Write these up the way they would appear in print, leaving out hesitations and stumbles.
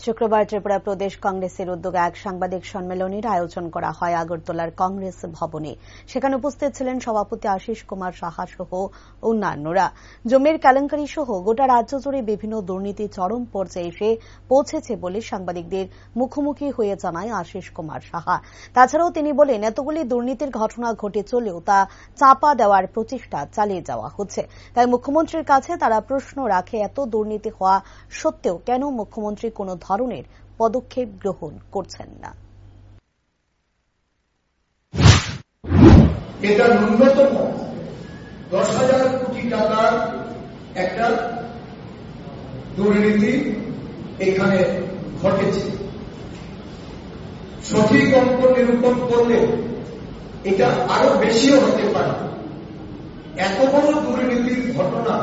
শুক্রবার ত্রিপুরা প্রদেশ কংগ্রেসের উদ্যোগে এক সাংবাদিক সম্মেলনের আয়োজন করা হয় আগরতলার কংগ্রেস ভবনে। সেখানে উপস্থিত ছিলেন সভাপতি আশিস কুমার সাহা সহ অন্যান্যরা। জমির কেলেঙ্কারি সহ গোটা রাজ্য জুড়ে বিভিন্ন দুর্নীতি চরম পর্যায়ে এসে পৌঁছেছে বলে সাংবাদিকদের মুখোমুখি হয়ে জানায় আশিস কুমার সাহা। তাছাড়াও তিনি বলেন, এতগুলি দুর্নীতির ঘটনা ঘটে চলেও তা চাপা দেওয়ার প্রচেষ্টা চালিয়ে যাওয়া হচ্ছে। তাই মুখ্যমন্ত্রীর কাছে তারা প্রশ্ন রাখে, এত দুর্নীতি হওয়া সত্ত্বেও কেন মুখ্যমন্ত্রী কোনো ধরনের পদক্ষেপ গ্রহণ করছেন না। এটা ন্যূনতম 10,000 কোটি টাকার একটা দুর্নীতি এখানে ঘটেছে। সঠিক অঙ্ক নিরূপণ করলে এটা আরো বেশিও হতে পারে। এত বড় দুর্নীতির ঘটনা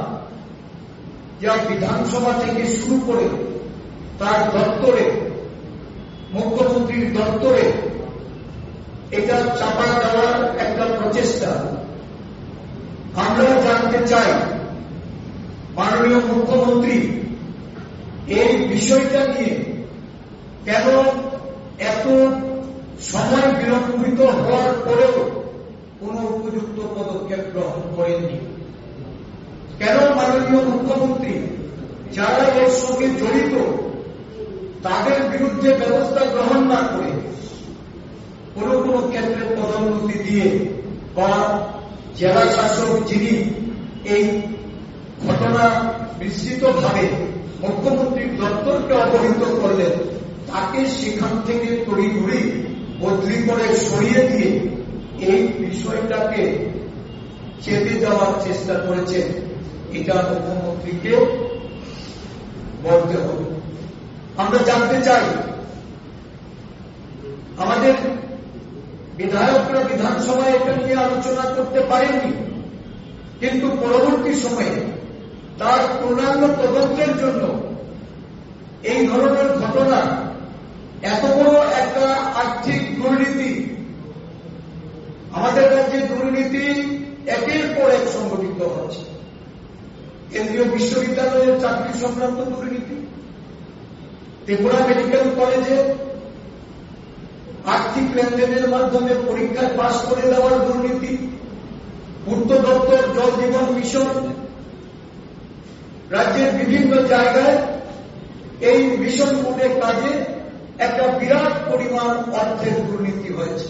যা বিধানসভা থেকে শুরু করে তার দপ্তরে, মুখ্যমন্ত্রীর দপ্তরে এটা চাপা দেওয়ার একটা প্রচেষ্টা। আমরা জানতে চাই, মাননীয় মুখ্যমন্ত্রী এই বিষয়টা নিয়ে কেন এত সময় বিলম্বিত হওয়ার পরেও কোন উপযুক্ত পদক্ষেপ গ্রহণ করেননি? কেন মাননীয় মুখ্যমন্ত্রী যারা এর সঙ্গে জড়িত তাদের বিরুদ্ধে ব্যবস্থা গ্রহণ না করে কোন কোন ক্ষেত্রে পদোন্নতি দিয়ে বা জেলা শাসক যিনি এই ঘটনা বিস্তৃতভাবে মুখ্যমন্ত্রীর দপ্তরকে অবহিত করলেন, তাকে সেখান থেকে তড়িঘড়ি বদলি করে সরিয়ে দিয়ে এই বিষয়টাকে চেপে যাওয়ার চেষ্টা করেছে। এটা মুখ্যমন্ত্রীকে বলতে হবে। আমরা জানতে চাই, আমাদের বিধায়করা বিধানসভায় এটা নিয়ে আলোচনা করতে পারেননি, কিন্তু পরবর্তী সময়ে তার পূর্ণাঙ্গ তদন্তের জন্য এই ধরনের ঘটনা, এত বড় একটা আর্থিক দুর্নীতি, আমাদের রাজ্যে দুর্নীতি একের পর এক সংঘটিত হচ্ছে। কেন্দ্রীয় বিশ্ববিদ্যালয়ের চাকরি সংক্রান্ত দুর্নীতি, ত্রিপুরা মেডিকেল কলেজে আর্থিক লেনদেনের মাধ্যমে পরীক্ষায় পাশ করে দেওয়ার দুর্নীতি, পূর্ত দপ্তর, জল জীবন মিশন, রাজ্যের বিভিন্ন জায়গায় এই মিশন মোডের কাজে একটা বিরাট পরিমাণ অর্থের দুর্নীতি হয়েছে।